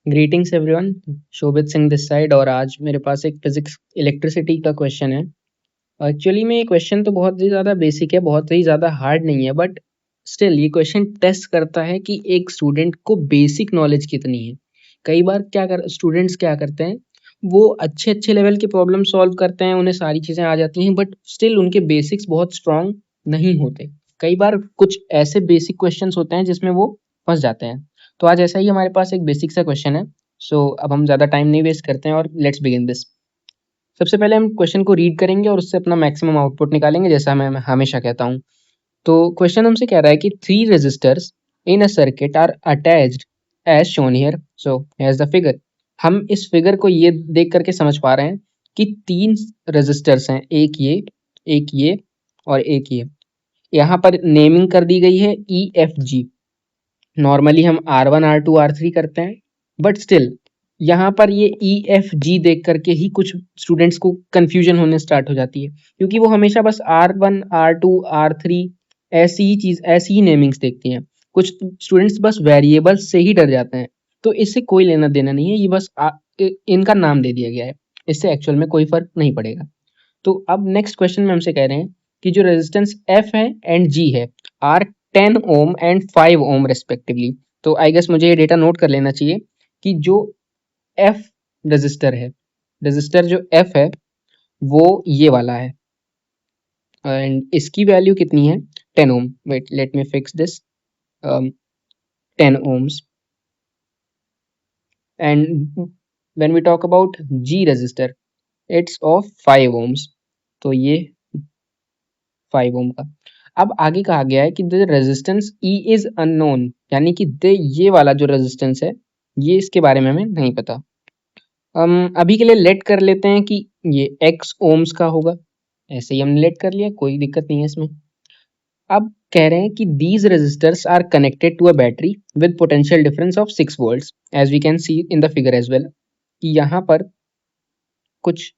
Greetings everyone, Shobhit Singh this side. और आज मेरे पास एक फिजिक्स इलेक्ट्रिसिटी का क्वेश्चन है। एक्चुअली में ये क्वेश्चन तो बहुत ही ज़्यादा बेसिक है, बहुत ही ज़्यादा हार्ड नहीं है, बट स्टिल ये क्वेश्चन टेस्ट करता है कि एक स्टूडेंट को बेसिक नॉलेज कितनी है। कई बार स्टूडेंट्स क्या करते हैं, वो अच्छे अच्छे लेवल के प्रॉब्लम सॉल्व करते हैं, उन्हें सारी चीज़ें आ जाती हैं, बट स्टिल उनके बेसिक्स बहुत स्ट्रांग नहीं होते। कई बार कुछ ऐसे बेसिक क्वेश्चंस होते हैं जिसमें वो फंस जाते हैं। तो आज ऐसा ही हमारे पास एक बेसिक सा क्वेश्चन है। सो अब हम ज़्यादा टाइम नहीं वेस्ट करते हैं और लेट्स बिगिन दिस। सबसे पहले हम क्वेश्चन को रीड करेंगे और उससे अपना मैक्सिमम आउटपुट निकालेंगे, जैसा मैं हमेशा कहता हूँ। तो क्वेश्चन हमसे कह रहा है कि 3 resistors in a circuit are attached as shown here, so here's the figure. हम इस फिगर को ये देख करके समझ पा रहे हैं कि 3 रेजिस्टर्स हैं, एक ये और एक ये। यहाँ पर नेमिंग कर दी गई है EFG। नॉर्मली हम R1 R2 R3 करते हैं, बट स्टिल यहाँ पर ये EFG देख करके ही कुछ स्टूडेंट्स को कंफ्यूजन होने स्टार्ट हो जाती है, क्योंकि वो हमेशा बस R1 R2 R3 ऐसी ही नेमिंग्स देखती हैं। कुछ स्टूडेंट्स बस वेरिएबल्स से ही डर जाते हैं। तो इससे कोई लेना देना नहीं है, ये बस इनका नाम दे दिया गया है, इससे एक्चुअल में कोई फर्क नहीं पड़ेगा। तो अब नेक्स्ट क्वेश्चन में हमसे कह रहे हैं कि जो रेजिस्टेंस F है एंड G है are 10 ohm and 5 ohm respectively. तो आई गेस मुझे ये डेटा नोट कर लेना चाहिए कि जो F रेजिस्टर है, रेजिस्टर जो F है वो ये वाला है, एंड इसकी वैल्यू कितनी है 10 ohm. Wait, let me fix this. 10 ohms। And when we talk about G resistor, it's of 5 ohms। तो ये 5 ओम का। अब आगे कहा गया है कि the resistance E is unknown, यानी कि ये वाला जो रेजिस्टेंस है ये इसके बारे में हमें नहीं पता। अभी के लिए लेट कर लेते हैं कि ये x ओम्स का होगा। ऐसे ही हमने लेट कर लिया, कोई दिक्कत नहीं है इसमें। अब कह रहे हैं कि these resistors are connected to a battery with potential difference of 6 volts as we can see in the figure as well. कि यहाँ पर कुछ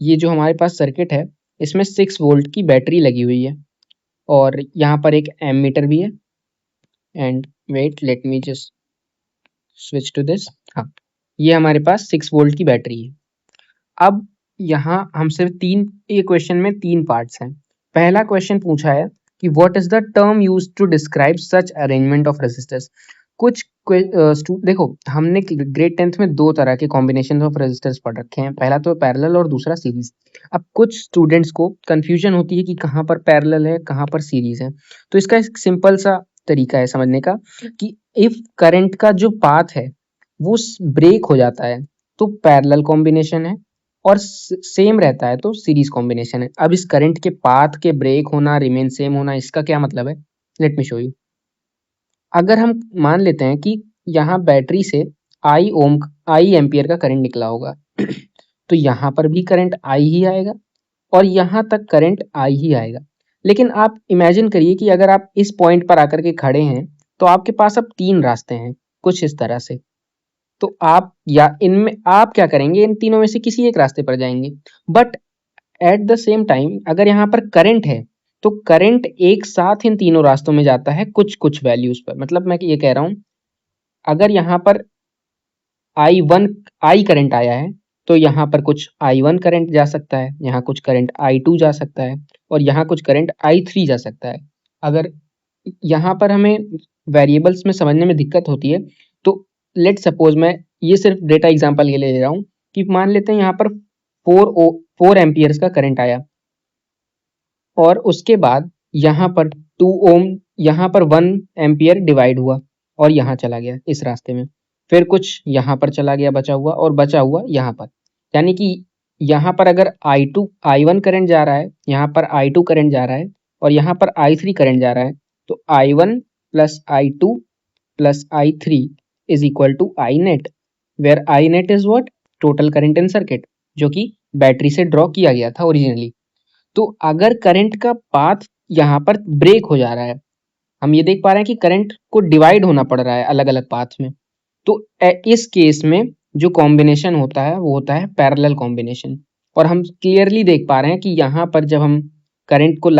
ये जो हमारे पास सर्किट है इसमें 6 वोल्ट की बैटरी लगी हुई है और यहाँ पर एक एमीटर भी है। And wait, let me just switch to this. हाँ, ये हमारे पास 6 वोल्ट की बैटरी है। अब यहाँ हमसे ये क्वेश्चन में 3 पार्ट्स हैं। पहला क्वेश्चन पूछा है कि what is the term used to describe such arrangement of resistors. देखो, हमने ग्रेड 10th में 2 तरह के कॉम्बिनेशन ऑफ रेजिस्टर्स पढ़ रखे हैं, पहला तो पैरेलल और दूसरा सीरीज। अब कुछ स्टूडेंट्स को कंफ्यूजन होती है कि कहाँ पर पैरेलल है, कहाँ पर सीरीज है। तो इसका एक सिंपल सा तरीका है समझने का कि इफ करंट का जो पाथ है वो ब्रेक हो जाता है तो पैरेलल कॉम्बिनेशन है, और सेम रहता है तो सीरीज कॉम्बिनेशन है। अब इस करंट के पाथ के ब्रेक होना, रिमेन सेम होना, इसका क्या मतलब है, लेट मी शो यू। अगर हम मान लेते हैं कि यहाँ बैटरी से आई एम्पियर का करंट निकला होगा तो यहाँ पर भी करंट आई ही आएगा और यहाँ तक करंट आई ही आएगा। लेकिन आप इमेजिन करिए कि अगर आप इस पॉइंट पर आकर के खड़े हैं तो आपके पास अब 3 रास्ते हैं, कुछ इस तरह से। तो आप या इनमें आप क्या करेंगे, इन तीनों में से किसी एक रास्ते पर जाएंगे। But at the same time अगर यहाँ पर करंट है तो करंट एक साथ इन तीनों रास्तों में जाता है कुछ कुछ वैल्यूज पर। मतलब मैं ये कह रहा हूँ, अगर यहाँ पर आई करंट आया है तो यहाँ पर कुछ I1 करंट जा सकता है, यहाँ कुछ करंट I2 जा सकता है और यहाँ कुछ करंट I3 जा सकता है। अगर यहाँ पर हमें वेरिएबल्स में समझने में दिक्कत होती है तो लेट सपोज, मैं ये सिर्फ डेटा एग्जांपल के लिए ले रहा हूँ कि मान लेते हैं यहाँ पर 4 एम्पियर्स का करंट आया और उसके बाद यहाँ पर 2 ओम, यहाँ पर 1 एम्पियर डिवाइड हुआ और यहाँ चला गया इस रास्ते में। फिर कुछ यहाँ पर चला गया बचा हुआ, और बचा हुआ यहाँ पर। यानी कि यहाँ पर अगर I1 करंट जा रहा है, यहाँ पर I2 करंट जा रहा है और यहाँ पर I3 करंट जा रहा है, तो I1 plus I2 plus I3 is equal to I net, where I net is what, total current in circuit, जो कि बैटरी से ड्रॉ किया गया था ओरिजिनली। तो अगर करंट का पाथ यहाँ पर ब्रेक हो जा रहा है, हम ये देख पा रहे हैं कि करंट को डिवाइड होना पड़ रहा है अलग अलग पाथ में, तो इस केस में जो कॉम्बिनेशन होता है वो होता है पैरेलल कॉम्बिनेशन। और हम क्लियरली देख पा रहे हैं कि यहाँ पर जब हम करंट को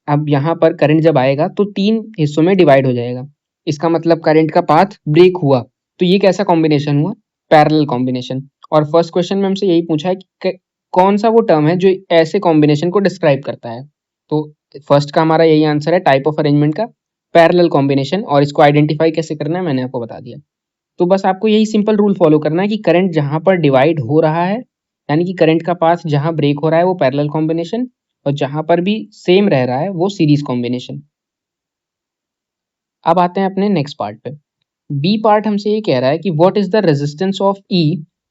अब यहाँ पर करंट जब आएगा तो 3 हिस्सों में डिवाइड हो जाएगा। इसका मतलब करंट का पाथ ब्रेक हुआ, तो ये कैसा कॉम्बिनेशन हुआ, पैरेलल कॉम्बिनेशन। और फर्स्ट क्वेश्चन में हमसे यही पूछा है कि कौन सा वो टर्म है जो ऐसे कॉम्बिनेशन को डिस्क्राइब करता है। तो फर्स्ट का हमारा यही आंसर है, टाइप ऑफ अरेंजमेंट का पैरेलल कॉम्बिनेशन। और इसको आइडेंटिफाई कैसे करना है मैंने आपको बता दिया। तो बस आपको यही सिंपल रूल फॉलो करना है कि करंट जहां पर डिवाइड हो रहा है, यानी कि करंट का पाथ जहां ब्रेक हो रहा है वो पैरेलल कॉम्बिनेशन, और जहां पर भी सेम रह रहा है वो सीरीज कॉम्बिनेशन। अब आते हैं अपने नेक्स्ट पार्ट पे। बी पार्ट हमसे ये कह रहा है कि what is the resistance of E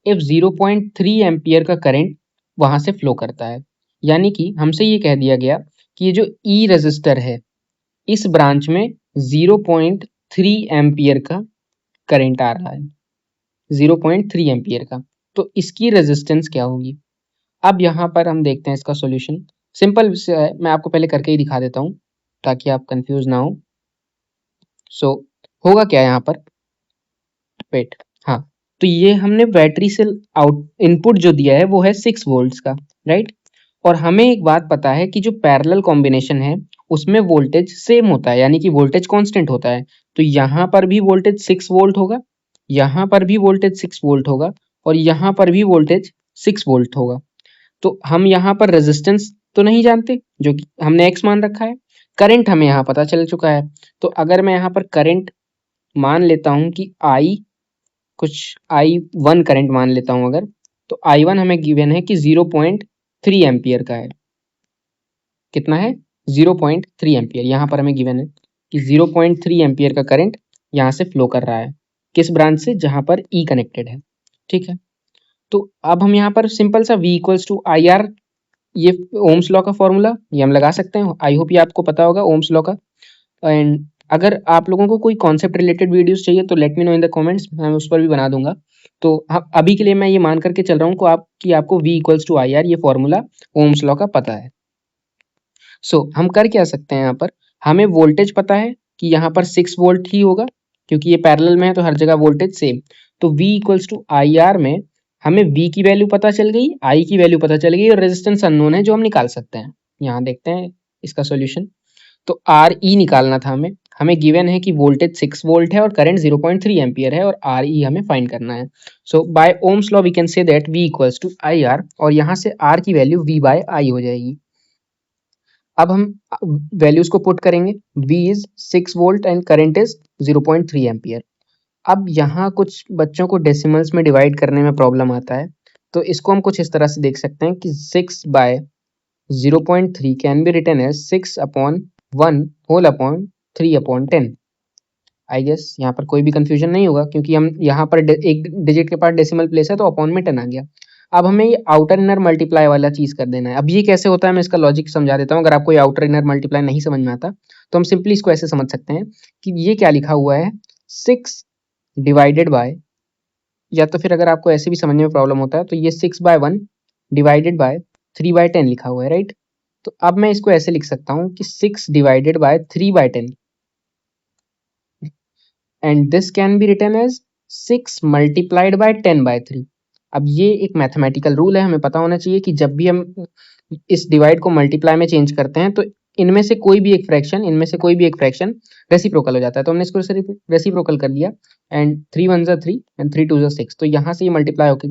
if 0.3 ampere का करंट वहां से फ्लो करता है। यानी कि हमसे ये कह दिया गया कि ये जो ई रेजिस्टर है इस ब्रांच में 0.3 एम्पियर का करंट आ रहा है, 0.3 एम्पियर का। तो इसकी रेजिस्टेंस क्या होगी। अब यहाँ पर हम देखते हैं इसका सॉल्यूशन। सिंपल है, मैं आपको पहले करके ही दिखा देता हूँ ताकि आप कंफ्यूज ना हो। सो होगा क्या यहाँ पर, वेट, हाँ, तो ये हमने बैटरी से आउट इनपुट जो दिया है वो है 6 वोल्ट्स का, राइट। और हमें एक बात पता है कि जो पैरेलल कॉम्बिनेशन है उसमें वोल्टेज सेम होता है, यानी कि वोल्टेज कांस्टेंट होता है। तो यहाँ पर भी वोल्टेज 6 वोल्ट होगा, यहाँ पर भी वोल्टेज 6 वोल्ट होगा, और यहाँ पर भी वोल्टेज 6 वोल्ट होगा। तो हम यहाँ पर रेजिस्टेंस तो नहीं जानते जो कि हमने एक्स मान रखा है। करंट हमें यहाँ पता चल चुका है। तो अगर मैं यहाँ पर करंट मान लेता हूँ कि आई कुछ I1 करंट मान लेता हूँ अगर, तो I1 हमें गिवन है कि 0.3 एम्पियर का है। कितना है, 0.3 एम्पियर। यहाँ पर हमें गिवन है कि 0.3 एम्पियर का करंट यहाँ से फ्लो कर रहा है, किस ब्रांच से, जहाँ पर E कनेक्टेड है, ठीक है। तो अब हम यहाँ पर सिंपल सा V equals to I R, ये ओम्स लॉ का फॉर्मूला ये हम लगा सकते हैं। आई होप ये आपको पता होगा ओम्स लॉ का। एंड अगर आप लोगों को कोई कॉन्सेप्ट रिलेटेड वीडियोस चाहिए तो let me know in the comments, मैं उस पर भी बना दूंगा। तो अभी के लिए मैं ये मान करके चल रहा हूँ कि आपको V equals to I R ये फॉर्मूला ओम्स लॉ का पता है। सो हम कर क्या सकते हैं, यहाँ पर हमें वोल्टेज पता है कि यहाँ पर 6 वोल्ट ही होगा क्योंकि ये पैरेलल में है तो हर जगह वोल्टेज सेम। तो V equals to I R में हमें V की वैल्यू पता चल गई, I की वैल्यू पता चल गई, और रेजिस्टेंस अननोन है जो हम निकाल सकते हैं। यहाँ देखते हैं इसका सोल्यूशन। तो आर ई निकालना था हमें गिवन है कि वोल्टेज 6 वोल्ट है और करंट 0.3 एम्पियर है, और आर ई हमें फाइंड करना है। So by ohm's law we can say that V equals to I R, और यहाँ से आर की वैल्यू V बाय आई हो जाएगी। अब हम वैल्यूज को पुट करेंगे। V is 6 volt and current is 0.3 ampere. अब यहाँ कुछ बच्चों को डेसिमल्स में डिवाइड करने में प्रॉब्लम आता है, तो इसको हम कुछ इस तरह से देख सकते हैं कि 6 by 0.3 can be written as 6 upon 1 whole upon 3 upon 10। I guess यहाँ पर कोई भी कंफ्यूजन नहीं होगा क्योंकि हम यहाँ पर एक डिजिट के पास डेसिमल प्लेस है तो अपॉन में 10 आ गया। अब हमें ये आउटर इनर मल्टीप्लाई वाला चीज कर देना है। अब ये कैसे होता है मैं इसका लॉजिक समझा देता हूँ। अगर आपको ये आउटर इनर मल्टीप्लाई नहीं समझ में आता तो हम सिंपली इसको ऐसे समझ सकते हैं कि ये क्या लिखा हुआ है, 6 डिवाइडेड बाय, या तो फिर अगर आपको ऐसे भी समझने में प्रॉब्लम होता है तो ये 6/1 डिवाइडेड बाय 3/10 लिखा हुआ है, राइट। तो अब मैं इसको ऐसे लिख सकता हूँ कि 6 divided by 3/10 and this can be written as 6 multiplied by 10/3। अब ये एक मैथमेटिकल रूल है, हमें पता होना चाहिए कि जब भी हम इस डिवाइड को मल्टीप्लाई में चेंज करते हैं तो इनमें से कोई भी एक फ्रैक्शन रेसिप्रोकल हो जाता है। तो हमने इसको रेसिप्रोकल कर लिया एंड 3 1 जा 3 एंड 3 2 जा 6। तो यहाँ से ये मल्टीप्लाई होकर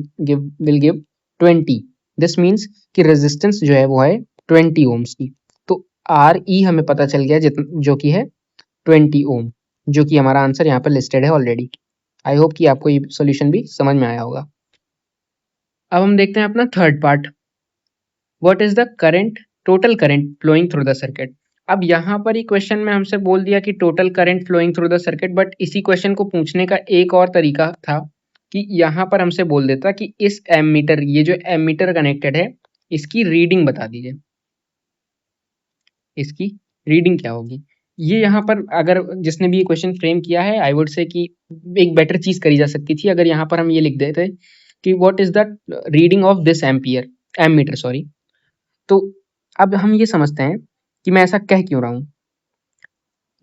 विल गिव 20। दिस मीन्स कि रेजिस्टेंस जो है वो है 20 ओम्स की। तो आर ई हमें पता चल गया जो कि है 20 ओम, जो कि हमारा आंसर यहाँ पर लिस्टेड है ऑलरेडी। आई होप कि आपको ये सॉल्यूशन भी समझ में आया होगा। अब हम देखते हैं अपना third part, what is the current, total current flowing through the circuit. अब यहाँ पर ही क्वेश्चन में हमसे बोल दिया कि total current flowing through the circuit, but इसी क्वेश्चन को पूछने का एक और तरीका था कि यहाँ पर हमसे बोल देता कि इस एमीटर, ये जो एमीटर कनेक्टेड है इसकी रीडिंग बता दीजिए, इसकी रीडिंग क्या होगी। ये यहाँ पर अगर जिसने भी ये क्वेश्चन फ्रेम किया है आई वुड से कि एक बेटर चीज करी जा सकती थी अगर यहाँ पर हम ये लिख देते कि what is the reading of this ammeter sorry. तो अब हम ये समझते हैं कि मैं ऐसा कह क्यों रहा हूँ।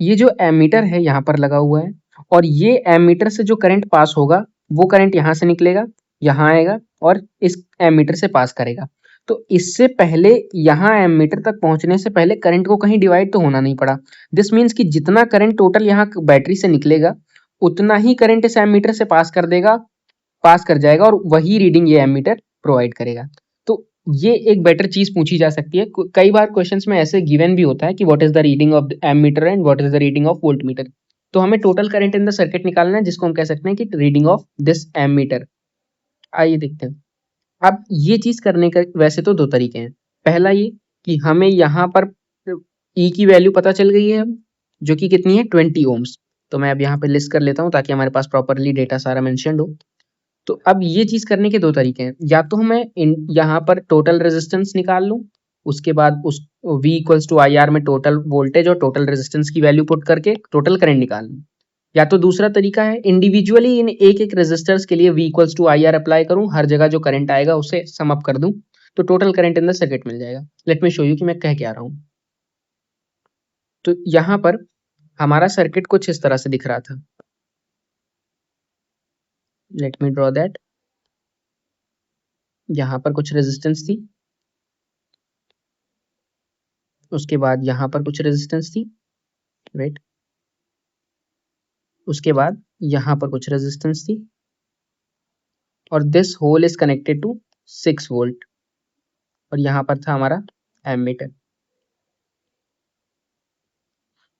ये जो एमीटर है यहाँ पर लगा हुआ है और ये एमीटर से जो करंट पास होगा वो करंट यहाँ से निकलेगा, यहाँ आएगा और इस एमीटर से पास करेगा। तो इससे पहले यहाँ एमीटर तक पहुंचने से पहले करंट को कहीं डिवाइड तो होना नहीं पड़ा। दिस मीन्स कि जितना करंट टोटल यहाँ बैटरी से निकलेगा उतना ही करंट इस एमीटर से पास कर देगा पास कर जाएगा और वही रीडिंग ये एमीटर प्रोवाइड करेगा। तो ये एक बेटर चीज पूछी जा सकती है। कई बार क्वेश्चंस में ऐसे गिवन भी होता है कि what is the reading of ammeter and what is the reading of voltmeter. तो हमें total current in the circuit निकालना है, जिसको हम कह सकते हैं कि रीडिंग ऑफ दिस एमीटर। आइए देखते हैं। अब ये चीज करने का वैसे तो दो तरीके हैं। पहला ये कि हमें यहाँ पर ई की वैल्यू पता चल गई है अब, जो कि कितनी है 20 ओम्स। तो मैं अब यहाँ पे लिस्ट कर लेता हूँ ताकि हमारे पास प्रॉपरली डेटा सारा मेंशन्ड हो। तो अब ये चीज करने के दो तरीके हैं। या तो मैं यहाँ पर टोटल रेजिस्टेंस निकाल लूँ, उसके बाद उस V equals to I R में टोटल वोल्टेज और टोटल रेजिस्टेंस की वैल्यू पुट करके टोटल करंट निकाल लूँ। या तो दूसरा तरीका है इंडिविजुअली इन एक एक रेजिस्टर्स के लिए V equals to I R apply करूँ, हर जगह जो करंट आएगा उसे सम अप कर दूं, तो total current in the circuit मिल जाएगा। लेट मी शो यू कि मैं कह क्या रहा हूँ। तो यहाँ पर हमारा सर्किट कुछ इस तरह से दिख रहा था। Let me draw that. यहाँ पर कुछ रेजिस्टेंस थी, उसके बाद यहाँ पर कुछ रेजिस्टेंस थी, वेट, उसके बाद यहाँ पर कुछ रेजिस्टेंस थी, और this whole is connected to 6 volt, और यहाँ पर था हमारा एमीटर।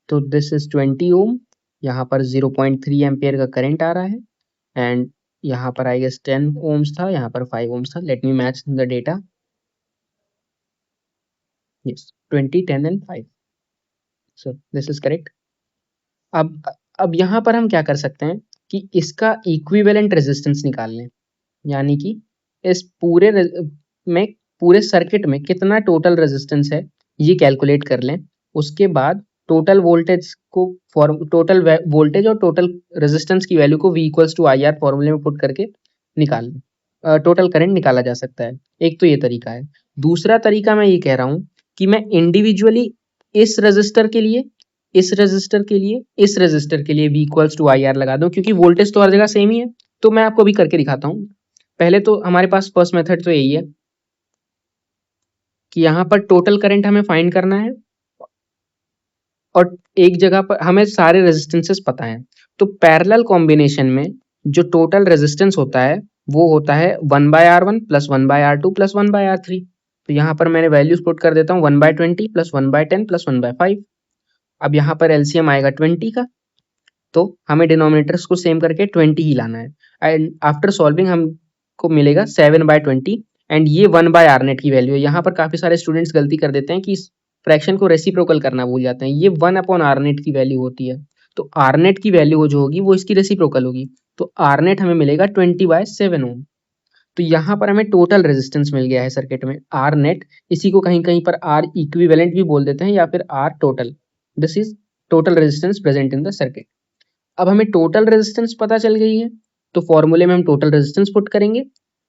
तो दिस इज 20 ओम, यहाँ पर 0.3 एम्पियर का करंट आ रहा है, एंड यहाँ पर आई गेस 10 ओम्स था, यहाँ पर 5 ओम्स था। Let me match the data. Yes, 20, 10 and 5। So this is correct. अब यहाँ पर हम क्या कर सकते हैं कि इसका इक्विवेलेंट रेजिस्टेंस निकाल लें, यानी कि इस में पूरे सर्किट में कितना टोटल रेजिस्टेंस है ये कैलकुलेट कर लें। उसके बाद टोटल वोल्टेज को टोटल वोल्टेज और टोटल रेजिस्टेंस की वैल्यू को V equals to I R फॉर्मूले में पुट करके निकाल लें। टोटल करंट निकाला जा सकता है। एक तो ये तरीका है। दूसरा तरीका मैं ये कह रहा हूँ कि मैं इंडिविजुअली इस रेजिस्टर के लिए, इस रेजिस्टर के लिए, इस रेजिस्टर के लिए V equals to I R लगा दूं, क्योंकि वोल्टेज तो हर जगह सेम ही है। तो मैं आपको भी करके दिखाता हूँ। पहले तो हमारे पास फर्स्ट मेथड तो यही है कि यहाँ पर टोटल करंट हमें फाइंड करना है, और एक जगह पर हमें सारे रेजिस्टेंसेस पता हैं। तो पैरेलल कॉम्बिनेशन में जो टोटल रेजिस्टेंस होता है वो होता है 1/R1 plus 1/R2 plus 1/R3। तो यहाँ पर मैंने वैल्यूज पुट कर देता हूँ 1/20 प्लस 1/10 प्लस 1/5। अब यहाँ पर एलसीएम आएगा 20 का, तो हमें डिनोमिनेटर्स को सेम करके 20 ही लाना है। एंड आफ्टर सॉल्विंग हमको मिलेगा 7/20, एंड ये 1/R नेट की वैल्यू है। यहाँ पर काफी सारे स्टूडेंट्स गलती कर देते हैं कि इस फ्रैक्शन को रेसिप्रोकल करना भूल जाते हैं। ये 1/R नेट की वैल्यू होती है, तो R नेट की वैल्यू जो होगी वो इसकी रेसिप्रोकल होगी। तो R नेट हमें मिलेगा 20/7 ओम। तो यहाँ पर हमें टोटल रेजिस्टेंस मिल गया है सर्किट में, R नेट। इसी को कहीं कहीं पर R इक्विवेलेंट भी बोल देते हैं या फिर R total. This is total resistance present in the circuit. अब हमें टोटल रेजिस्टेंस पता चल गई है, तो फॉर्मूले में हम टोटल रेजिस्टेंस पुट करेंगे,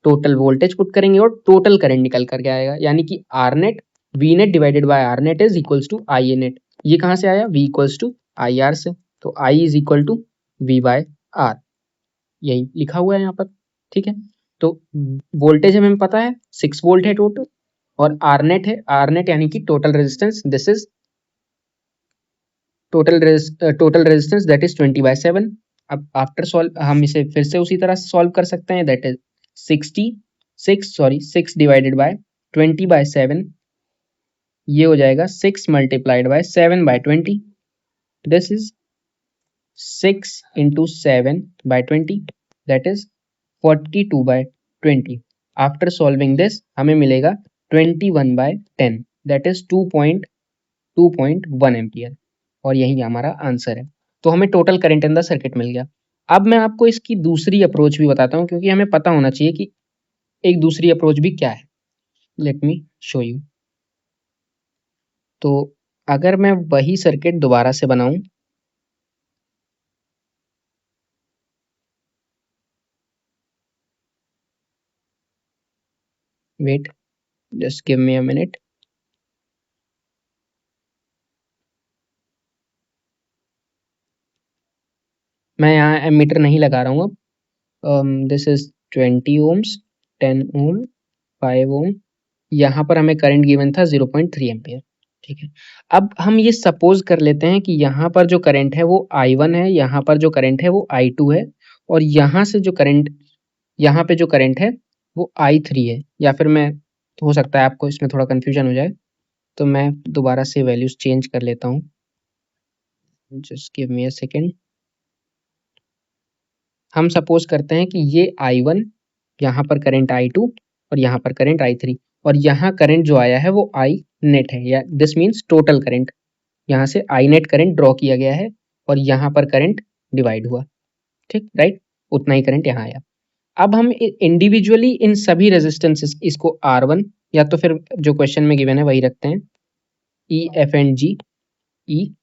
टोटल वोल्टेज पुट करेंगे, और टोटल करंट निकल करके आएगा, यानी कि R net V net divided by R net is equals to I a net. ये कहाँ से आया? V equals to I R से। तो I is equal to V by R, यही लिखा हुआ है यहाँ पर। ठीक है, तो वोल्टेज हमें पता है 6 वोल्ट है टोटल, और आर नेट है, आर नेट यानी कि total resistance, this is total resistance that is 20/7। अब आफ्टर सॉल्व हम इसे फिर से उसी तरह सॉल्व कर सकते हैं, दैट इज 6 डिवाइडेड बाय 20/7, ये हो जाएगा 6 multiplied bye 7/20। This is 6 into 7/20, that is 42/20। After solving this हमें मिलेगा 21/10, दैट इज 2.1 एम्पियर, और यही हमारा आंसर है। तो हमें total current in the circuit मिल गया। अब मैं आपको इसकी दूसरी अप्रोच भी बताता हूँ, क्योंकि हमें पता होना चाहिए कि एक दूसरी अप्रोच भी क्या है। Let me show you. तो अगर मैं वही सर्किट दोबारा से बनाऊं, wait, just give me a minute. मैं यहाँ एमीटर नहीं लगा रहा हूँ अब। This is 20 ohms, 10 ohm, 5 ohm. यहाँ पर हमें करंट गिवन था 0.3 एम्पियर। ठीक है, अब हम ये सपोज कर लेते हैं कि यहाँ पर जो करंट है वो I1 है, यहाँ पर जो करंट है वो I2 है, और यहाँ से जो करंट यहाँ पे जो करंट है वो I3 है, या फिर मैं, तो हो सकता है आपको इसमें थोड़ा कन्फ्यूजन हो जाए, तो मैं दोबारा से वैल्यूज चेंज कर लेता हूँ। Just give me a second. हम सपोज करते हैं कि ये I1, यहाँ पर करंट I2 और यहाँ पर करंट I3, और यहाँ करंट जो आया है वो I नेट है, या दिस मीन्स टोटल करंट। यहाँ से I नेट करंट ड्रॉ किया गया है और यहाँ पर करंट डिवाइड हुआ, ठीक, राइट, उतना ही करंट यहाँ आया। अब हम इंडिविजुअली इन सभी रेजिस्टेंसेस, इसको R1 या तो फिर जो क्वेश्चन में गिवन है वही रखते हैं, E F and G, E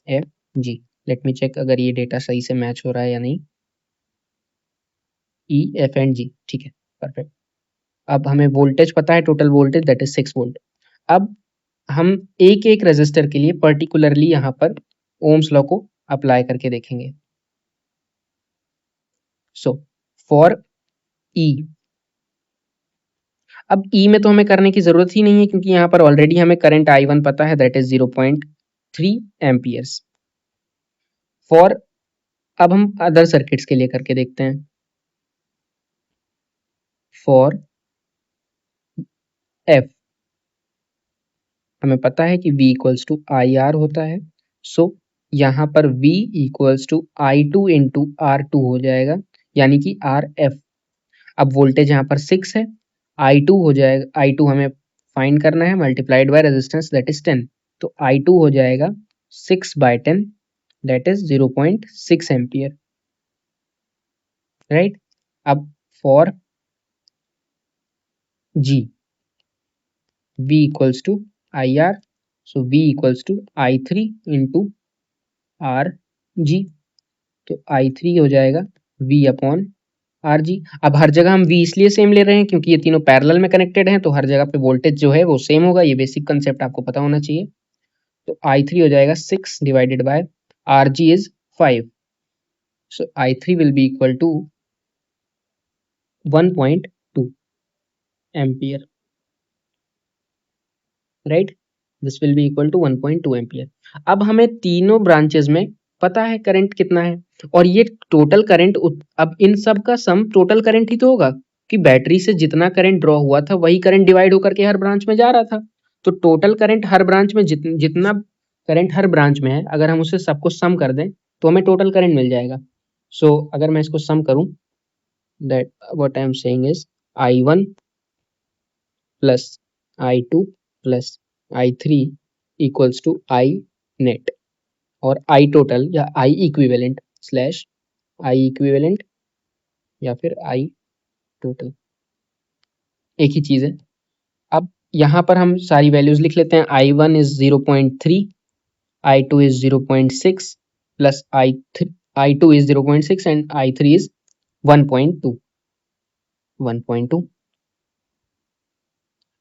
F G. Let me check अगर ये डेटा सही से मैच हो रहा है या नहीं। ई एफ एंड जी, ठीक है, परफेक्ट। अब हमें वोल्टेज पता है, total voltage that is 6 volt. अब हम एक एक रेजिस्टर के लिए पर्टिकुलरली यहाँ पर ओम्स लॉ को अप्लाई करके देखेंगे। सो फॉर ई, अब ई में तो हमें करने की जरूरत ही नहीं है क्योंकि यहाँ पर ऑलरेडी हमें करंट I1 पता है, दैट इज 0.3 एम्पियर्स। फॉर, अब हम अदर सर्किट्स के लिए करके देखते हैं। फॉर एफ, हमें पता है कि V equals to I R होता है, सो यहाँ पर V equals to I2 into R2 हो जाएगा, यानी कि RF। अब वोल्टेज यहाँ पर 6 है, I2 हो जाएगा, I2 हमें फाइंड करना है, multiplied by resistance that is 10, तो I2 हो जाएगा 6/10, दैट इज 0.6 एम्पियर, राइट। अब for G, V equals to I R, so V equals to I3 into R G, तो I3 हो जाएगा V अपॉन आर जी। अब हर जगह हम V इसलिए सेम ले रहे हैं क्योंकि ये तीनों पैरेलल में कनेक्टेड हैं, तो हर जगह पे वोल्टेज जो है वो सेम होगा, ये बेसिक कंसेप्ट आपको पता होना चाहिए। तो I3 हो जाएगा 6 divided by R G is 5, so I3 will be equal to 1.2 ampere, right, this will be equal to 1.2 ampere. अब हमें तीनों ब्रांचेस में पता है करंट कितना है, और ये टोटल करंट, अब इन सब का सम टोटल करंट ही तो होगा, कि बैटरी से जितना करंट ड्रॉ हुआ था वही करंट डिवाइड होकर के हर ब्रांच में जा रहा था। तो टोटल करंट हर ब्रांच में जितना करंट हर ब्रांच में है, अगर हम उसे सबको सम कर दें तो हमें टोटल करंट मिल जाएगा। सो अगर मैं इसको सम करूं, that what I am saying is I1 plus I2 plus I3 equals to I net, और आई टोटल या I equivalent slash I equivalent या फिर आई टोटल, एक ही चीज है। अब यहाँ पर हम सारी वैल्यूज लिख लेते हैं। I1 is 0.3, I2 is 0.6 plus I2 is 0.6 and I3 is 1.2।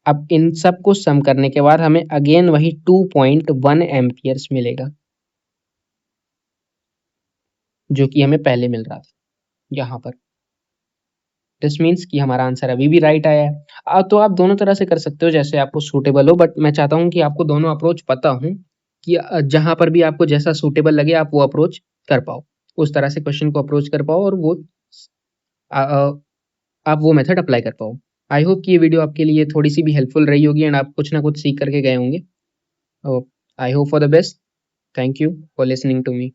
अब इन सब को सम करने के बाद हमें अगेन वही 2.1 एम्पियर्स मिलेगा, जो कि हमें पहले मिल रहा था यहाँ पर। दिस मीन्स कि हमारा आंसर अभी भी राइट आया है। तो आप दोनों तरह से कर सकते हो जैसे आपको सूटेबल हो, बट मैं चाहता हूँ कि आपको दोनों अप्रोच पता हो, कि जहाँ पर भी आपको जैसा सूटेबल लगे आप वो अप्रोच कर पाओ, उस तरह से क्वेश्चन को अप्रोच कर पाओ, और वो आप वो मेथड अप्लाई कर पाओ। आई होप कि ये वीडियो आपके लिए थोड़ी सी भी हेल्पफुल रही होगी एंड आप कुछ ना कुछ सीख करके गए होंगे। I hope for the best. Thank you for listening to me.